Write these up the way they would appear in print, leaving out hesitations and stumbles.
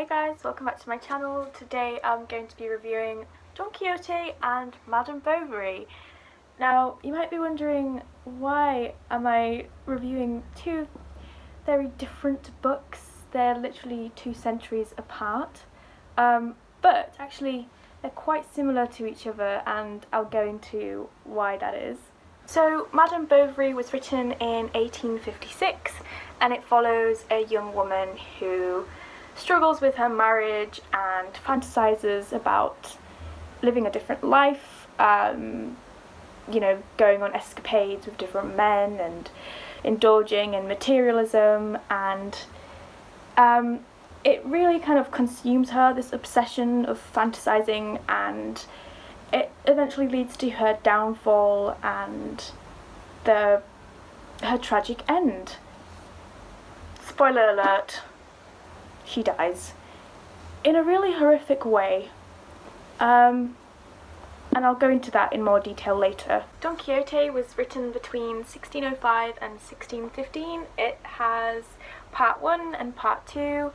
Hey guys, welcome back to my channel. Today I'm going to be reviewing Don Quixote and Madame Bovary. Now, you might be wondering, why am I reviewing two very different books? They're literally 2 centuries apart, but actually they're quite similar to each other, and I'll go into why that is. So, Madame Bovary was written in 1856, and it follows a young woman who struggles with her marriage and fantasizes about living a different life, going on escapades with different men and indulging in materialism, and it really kind of consumes her, this obsession of fantasizing, and it eventually leads to her downfall and her tragic end. Spoiler alert, she dies in a really horrific way, and I'll go into that in more detail later. Don Quixote was written between 1605 and 1615. It has part 1 and part 2,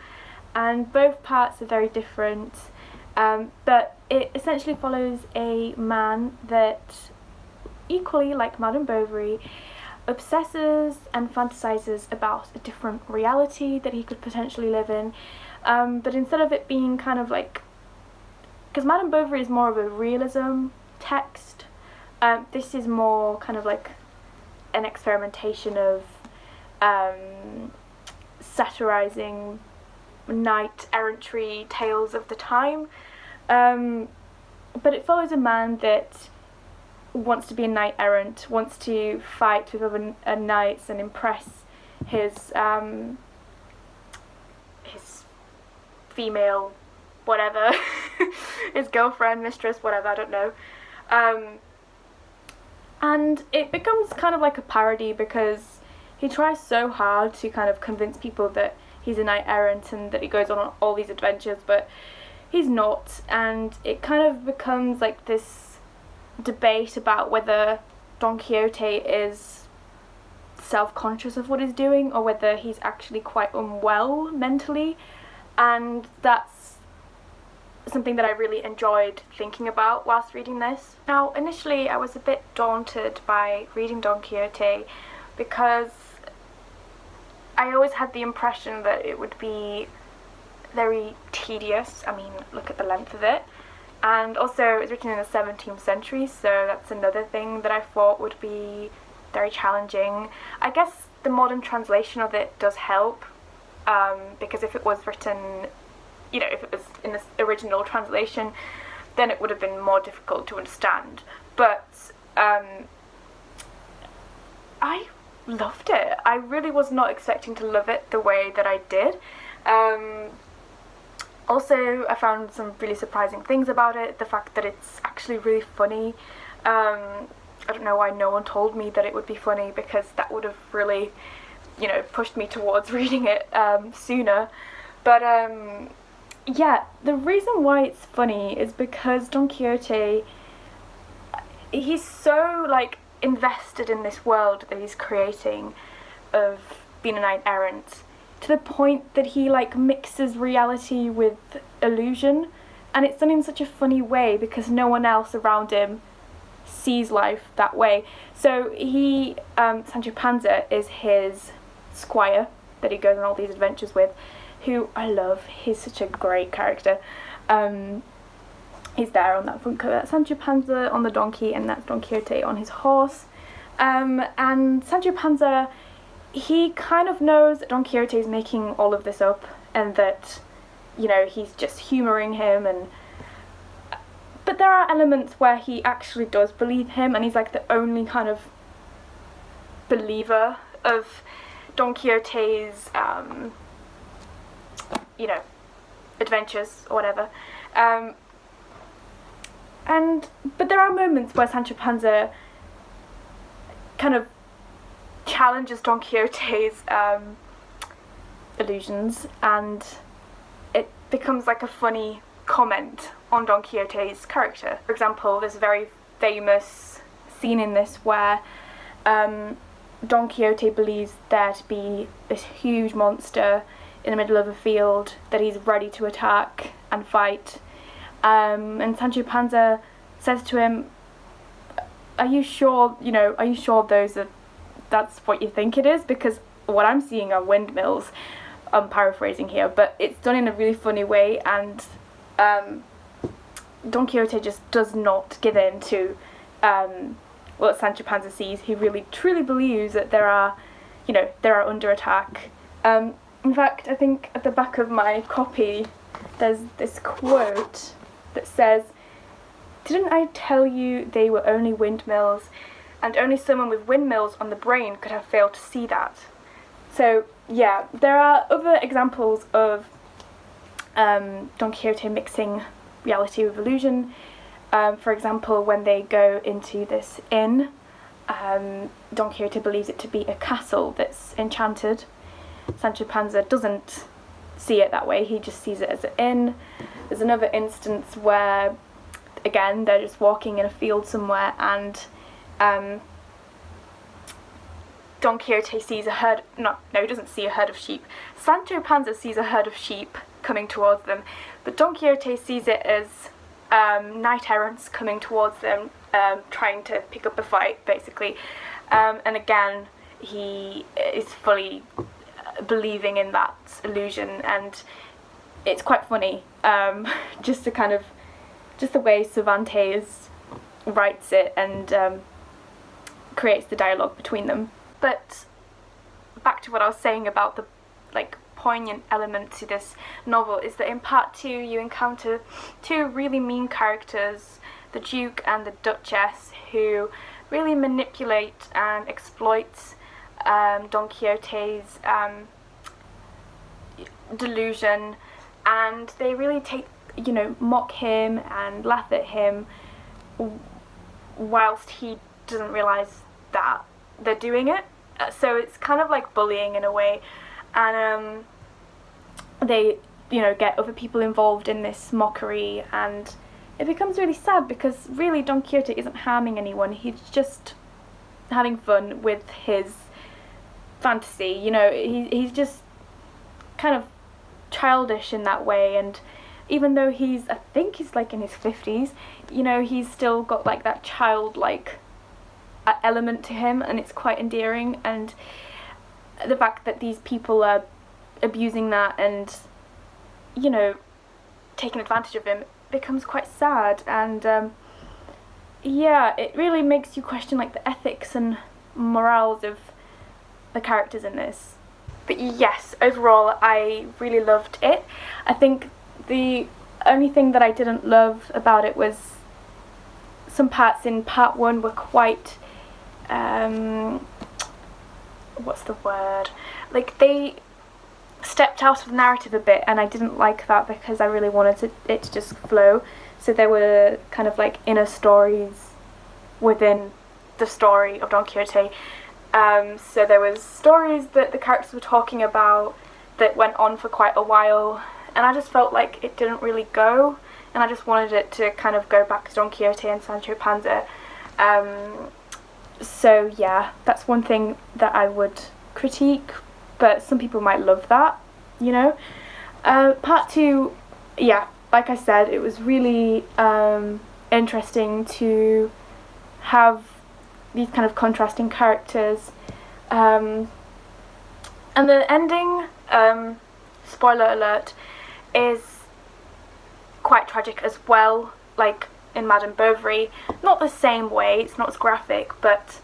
and both parts are very different, but it essentially follows a man that, equally like Madame Bovary, obsesses and fantasizes about a different reality that he could potentially live in, but instead of it being kind of like, because Madame Bovary is more of a realism text, this is more kind of like an experimentation of satirizing knight-errantry tales of the time, but it follows a man that wants to be a knight-errant, wants to fight with other knights and impress his female whatever, his girlfriend, mistress, whatever, I don't know. And it becomes kind of like a parody, because he tries so hard to kind of convince people that he's a knight-errant and that he goes on all these adventures, but he's not, and it kind of becomes like this debate about whether Don Quixote is self-conscious of what he's doing or whether he's actually quite unwell mentally, and that's something that I really enjoyed thinking about whilst reading this. Now, initially I was a bit daunted by reading Don Quixote because I always had the impression that it would be very tedious. I mean, look at the length of it. And also, it was written in the 17th century, so that's another thing that I thought would be very challenging. I guess the modern translation of it does help, because if it was written, if it was in the original translation, then it would have been more difficult to understand. But I loved it. I really was not expecting to love it the way that I did. Also, I found some really surprising things about it. The fact that it's actually really funny. I don't know why no one told me that it would be funny, because that would have really, pushed me towards reading it sooner. But yeah, the reason why it's funny is because Don Quixote, he's so invested in this world that he's creating of being a knight-errant, to the point that he mixes reality with illusion, and it's done in such a funny way because no one else around him sees life that way. So he, Sancho Panza is his squire that he goes on all these adventures with, who I love. He's such a great character. He's there on that front cover. That's Sancho Panza on the donkey, and that's Don Quixote on his horse. And Sancho Panza, he kind of knows that Don Quixote is making all of this up, and that, he's just humouring him, but there are elements where he actually does believe him, and he's the only kind of believer of Don Quixote's, adventures or whatever. But there are moments where Sancho Panza kind of challenges Don Quixote's illusions, and it becomes a funny comment on Don Quixote's character. For example, there's a very famous scene in this where Don Quixote believes there to be this huge monster in the middle of a field that he's ready to attack and fight. And Sancho Panza says to him, are you sure that's what you think it is? Because what I'm seeing are windmills. I'm paraphrasing here, but it's done in a really funny way, and Don Quixote just does not give in to what Sancho Panza sees. He really truly believes that they are under attack. In fact, I think at the back of my copy there's this quote that says, "Didn't I tell you they were only windmills, and only someone with windmills on the brain could have failed to see that?" So yeah, there are other examples of Don Quixote mixing reality with illusion. For example, when they go into this inn, Don Quixote believes it to be a castle that's enchanted. Sancho Panza doesn't see it that way, he just sees it as an inn. There's another instance where, again, they're just walking in a field somewhere, and Don Quixote sees a herd, no, he doesn't see a herd of sheep. Sancho Panza sees a herd of sheep coming towards them, but Don Quixote sees it as knight errants coming towards them, trying to pick up a fight, basically. And again, he is fully believing in that illusion, and it's quite funny, just the way Cervantes writes it and creates the dialogue between them. But back to what I was saying about the poignant element to this novel is that in part 2 you encounter two really mean characters, the Duke and the Duchess, who really manipulate and exploit Don Quixote's delusion, and they really mock him and laugh at him whilst he doesn't realise that they're doing it. So it's kind of like bullying in a way, and they get other people involved in this mockery, and it becomes really sad because really Don Quixote isn't harming anyone, he's just having fun with his fantasy. He's just kind of childish in that way, and even though I think he's in his 50s, he's still got that childlike element to him, and it's quite endearing. And the fact that these people are abusing that and taking advantage of him becomes quite sad, and yeah, it really makes you question the ethics and morals of the characters in this. But yes, overall I really loved it. I think the only thing that I didn't love about it was some parts in part 1 were quite what's the word? They stepped out of the narrative a bit, and I didn't like that because I really wanted it to just flow. So there were kind of inner stories within the story of Don Quixote. So there was stories that the characters were talking about that went on for quite a while, and I just felt like it didn't really go, and I just wanted it to kind of go back to Don Quixote and Sancho Panza. So yeah, that's one thing that I would critique, but some people might love that, Part 2, yeah, like I said, it was really interesting to have these kind of contrasting characters, and the ending, spoiler alert, is quite tragic as well, in Madame Bovary. Not the same way, it's not as graphic, but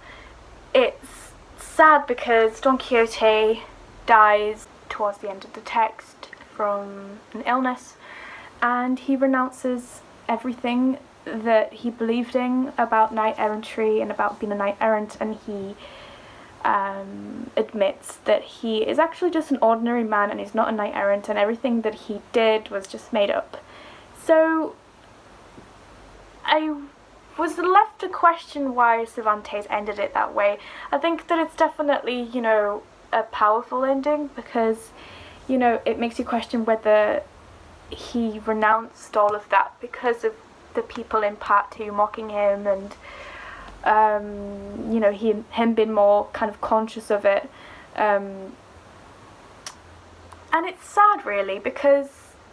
it's sad because Don Quixote dies towards the end of the text from an illness, and he renounces everything that he believed in about knight errantry and about being a knight errant, and he admits that he is actually just an ordinary man and he's not a knight errant, and everything that he did was just made up. So I was left to question why Cervantes ended it that way. I think that it's definitely, a powerful ending because, it makes you question whether he renounced all of that because of the people in part 2 mocking him, and him being more kind of conscious of it. And it's sad, really, because,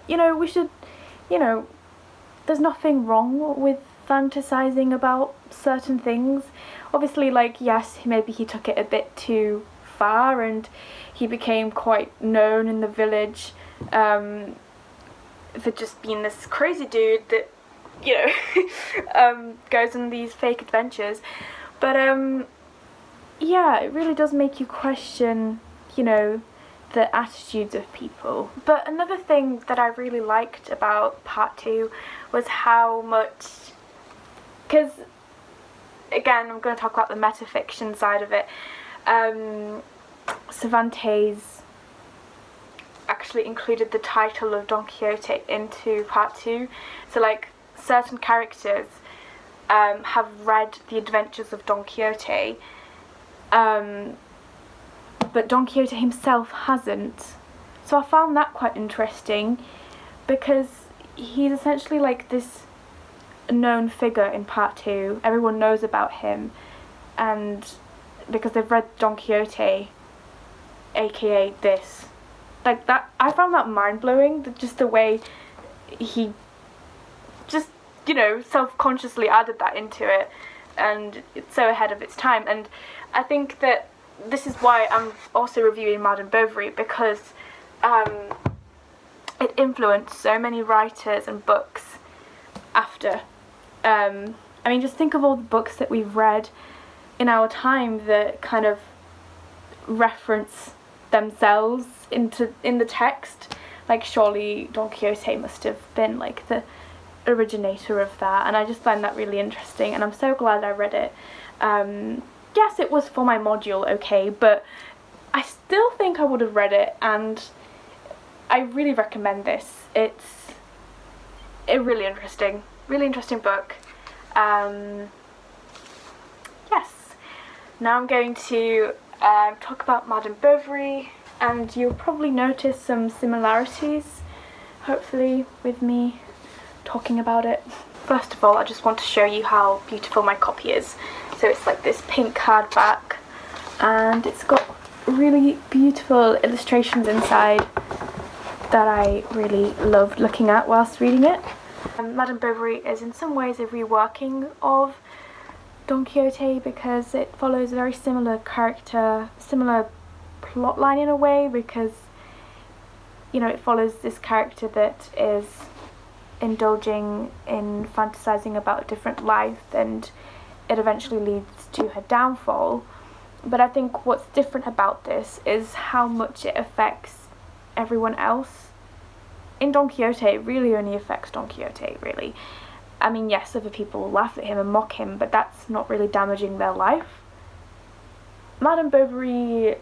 we should, there's nothing wrong with fantasizing about certain things. Obviously, yes, maybe he took it a bit too far, and he became quite known in the village for just being this crazy dude that, goes on these fake adventures. But, yeah, it really does make you question, the attitudes of people. But another thing that I really liked about part 2 was how much, because again, I'm going to talk about the metafiction side of it. Cervantes actually included the title of Don Quixote into part 2, so certain characters have read the adventures of Don Quixote, but Don Quixote himself hasn't. So I found that quite interesting, because he's essentially this known figure in part 2. Everyone knows about him, and because they've read Don Quixote, aka this. That, I found that mind-blowing, just the way he just, self-consciously added that into it, and it's so ahead of its time. And I think that this is why I'm also reviewing Madame Bovary, because it influenced so many writers and books after. Just think of all the books that we've read in our time that kind of reference themselves in the text. Surely Don Quixote must have been the originator of that, and I just find that really interesting, and I'm so glad I read it. Yes, it was for my module, okay, but I still think I would have read it, and I really recommend this. It's a really interesting book. Yes, now I'm going to talk about Madame Bovary, and you'll probably notice some similarities, hopefully, with me talking about it. First of all, I just want to show you how beautiful my copy is. So it's this pink hardback, and it's got really beautiful illustrations inside that I really loved looking at whilst reading it. Madame Bovary is in some ways a reworking of Don Quixote, because it follows a very similar character, similar plotline in a way, because it follows this character that is indulging in fantasizing about a different life, and it eventually leads to her downfall. But I think what's different about this is how much it affects everyone else. In Don Quixote, it really only affects Don Quixote, really. Yes, other people will laugh at him and mock him, but that's not really damaging their life. Madame Bovary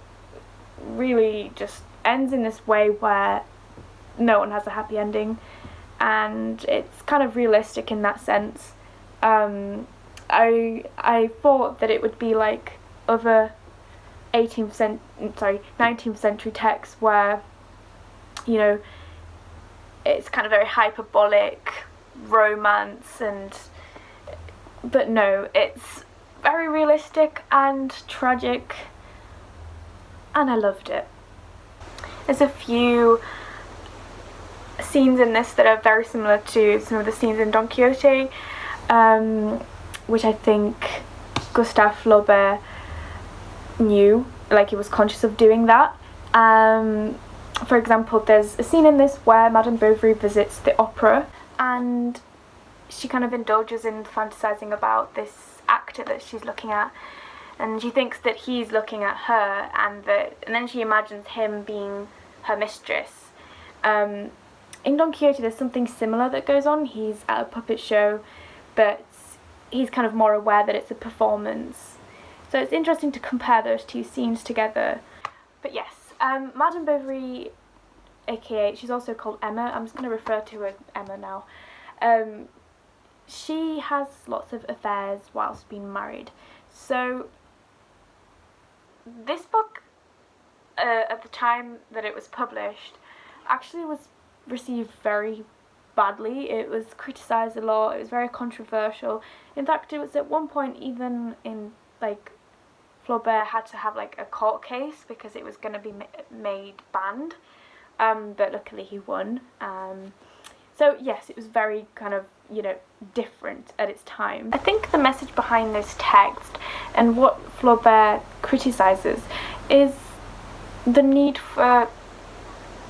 really just ends in this way where no one has a happy ending, and it's kind of realistic in that sense. I thought that it would be like other 19th century texts where, it's kind of very hyperbolic romance, but no, it's very realistic and tragic, and I loved it. There's a few scenes in this that are very similar to some of the scenes in Don Quixote, which I think Gustave Flaubert knew, he was conscious of doing that. For example, there's a scene in this where Madame Bovary visits the opera, and she kind of indulges in fantasizing about this actor that she's looking at, and she thinks that he's looking at her, and then she imagines him being her mistress. In Don Quixote, there's something similar that goes on. He's at a puppet show, but he's kind of more aware that it's a performance. So it's interesting to compare those two scenes together. But yes, Madame Bovary, aka, she's also called Emma. I'm just going to refer to her as Emma now. She has lots of affairs whilst being married. So this book, at the time that it was published, actually was received very badly. It was criticised a lot. It was very controversial. In fact, it was at one point even in Flaubert had to have a court case because it was going to be made banned. but luckily he won. So yes, it was very kind of, different at its time. I think the message behind this text and what Flaubert criticises is the need for,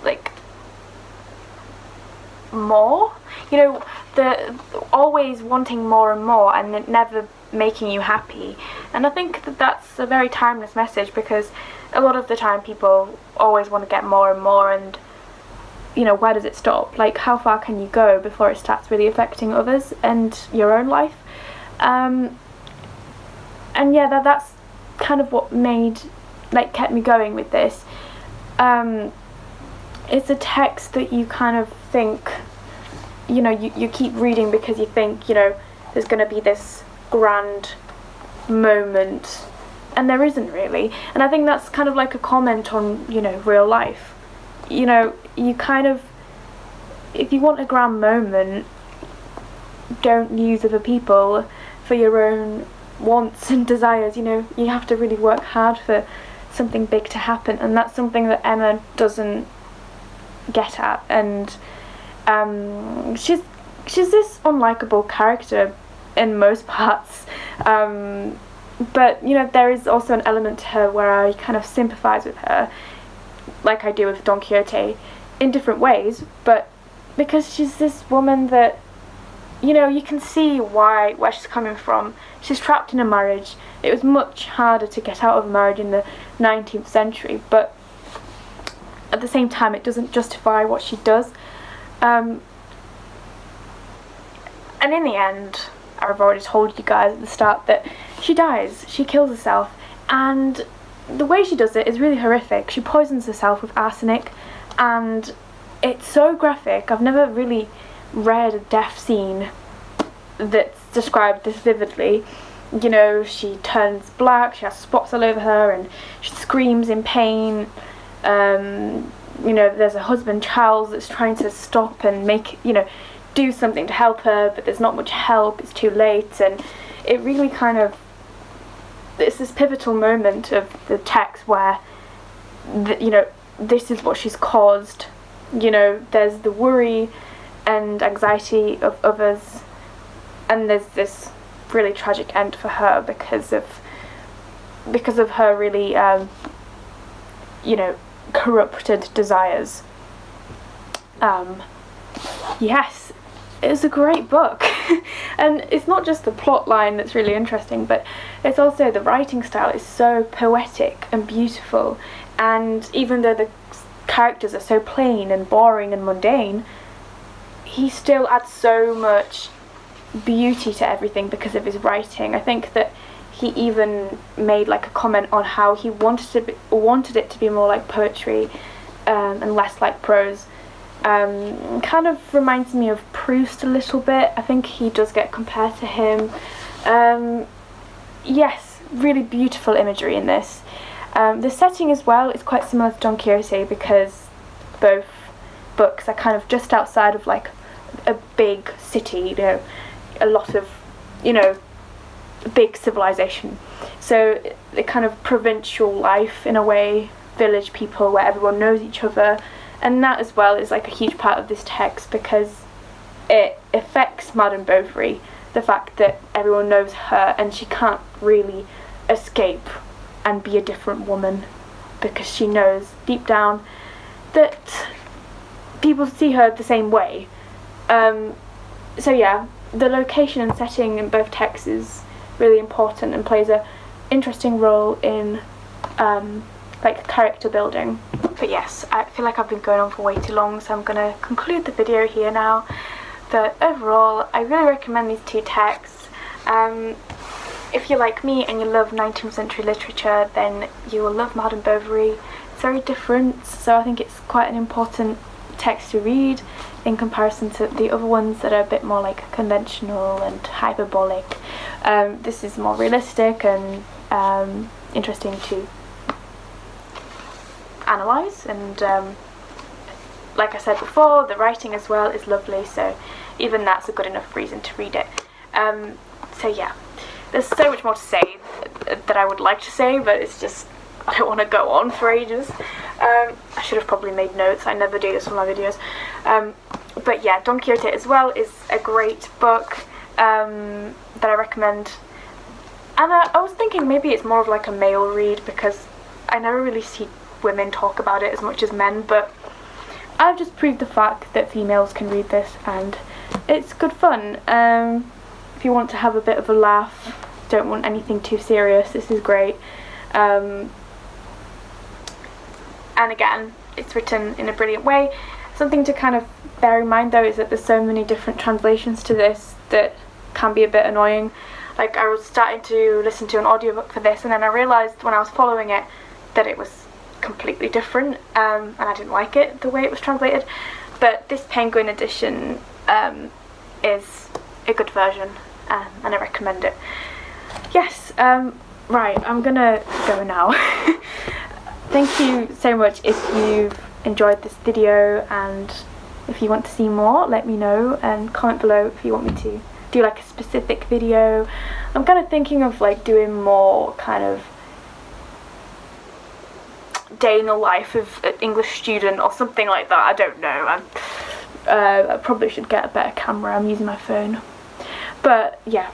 like, more. The always wanting more and more and it never making you happy. And I think that that's a very timeless message, because a lot of the time people always want to get more and more, and where does it stop? Like, how far can you go before it starts really affecting others and your own life? And yeah, that's kind of what kept me going with this. It's a text that you kind of think, you keep reading because you think, there's going to be this grand moment, and there isn't really. And I think that's kind of like a comment on, real life. You kind of, if you want a grand moment, don't use other people for your own wants and desires. You have to really work hard for something big to happen, and that's something that Emma doesn't get at. And she's this unlikable character in most parts, but there is also an element to her where I kind of sympathise with her, like I do with Don Quixote, in different ways, but because she's this woman that, you can see where she's coming from. She's trapped in a marriage. It was much harder to get out of a marriage in the 19th century, but at the same time it doesn't justify what she does. And in the end, I've already told you guys at the start that she dies. She kills herself, and the way she does it is really horrific. She poisons herself with arsenic, and it's so graphic. I've never really read a death scene that's described this vividly. She turns black, she has spots all over her, and she screams in pain. There's a husband, Charles, that's trying to stop and do something to help her, but there's not much help, it's too late. And it really kind of, it's this pivotal moment of the text where this is what she's caused. There's the worry and anxiety of others, and there's this really tragic end for her because of her really corrupted desires. Yes, it was a great book. And it's not just the plot line that's really interesting, but it's also the writing style is so poetic and beautiful, and even though the characters are so plain and boring and mundane, he still adds so much beauty to everything because of his writing. I think that he even made like a comment on how he wanted it to be more like poetry and less like prose. Kind of reminds me of Proust a little bit. I think he does get compared to him. Yes, really beautiful imagery in this. The setting as well is quite similar to Don Quixote, because both books are kind of just outside of like a big city, a lot of, big civilization. So the kind of provincial life in a way, village people where everyone knows each other. And that as well is like a huge part of this text, because it affects Madame Bovary, the fact that everyone knows her and she can't really escape and be a different woman, because she knows deep down that people see her the same way. So yeah, the location and setting in both texts is really important and plays a interesting role in like character building. But yes, I feel like I've been going on for way too long, so I'm gonna conclude the video here now. But overall, I really recommend these two texts. If you're like me and you love 19th century literature, then you will love Madame Bovary. It's very different, so I think it's quite an important text to read in comparison to the other ones that are a bit more like conventional and hyperbolic. This is more realistic and interesting to analyse, and like I said before, the writing as well is lovely, so even that's a good enough reason to read it. So yeah, there's so much more to say that I would like to say, but it's just, I don't want to go on for ages. I should have probably made notes, I never do this for my videos. But yeah, Don Quixote as well is a great book that I recommend. And I was thinking maybe it's more of like a male read, because I never really see women talk about it as much as men, but I've just proved the fact that females can read this and it's good fun. If you want to have a bit of a laugh, don't want anything too serious, this is great. And again, it's written in a brilliant way. Something to kind of bear in mind though is that there's so many different translations to this that can be a bit annoying. Like, I was starting to listen to an audiobook for this, and then I realised when I was following it that it was completely different, and I didn't like it the way it was translated. But this Penguin edition is a good version, and I recommend it. Yes, right, I'm gonna go now. Thank you so much if you've enjoyed this video, and if you want to see more, let me know and comment below if you want me to do like a specific video. I'm kind of thinking of like doing more kind of day in the life of an English student or something like that. I don't know. I probably should get a better camera. I'm using my phone. But yeah,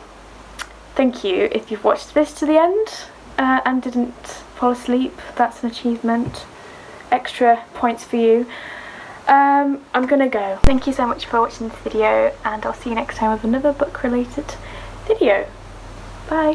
thank you if you've watched this to the end and didn't fall asleep. That's an achievement. Extra points for you. I'm gonna go. Thank you so much for watching this video, and I'll see you next time with another book related video. Bye.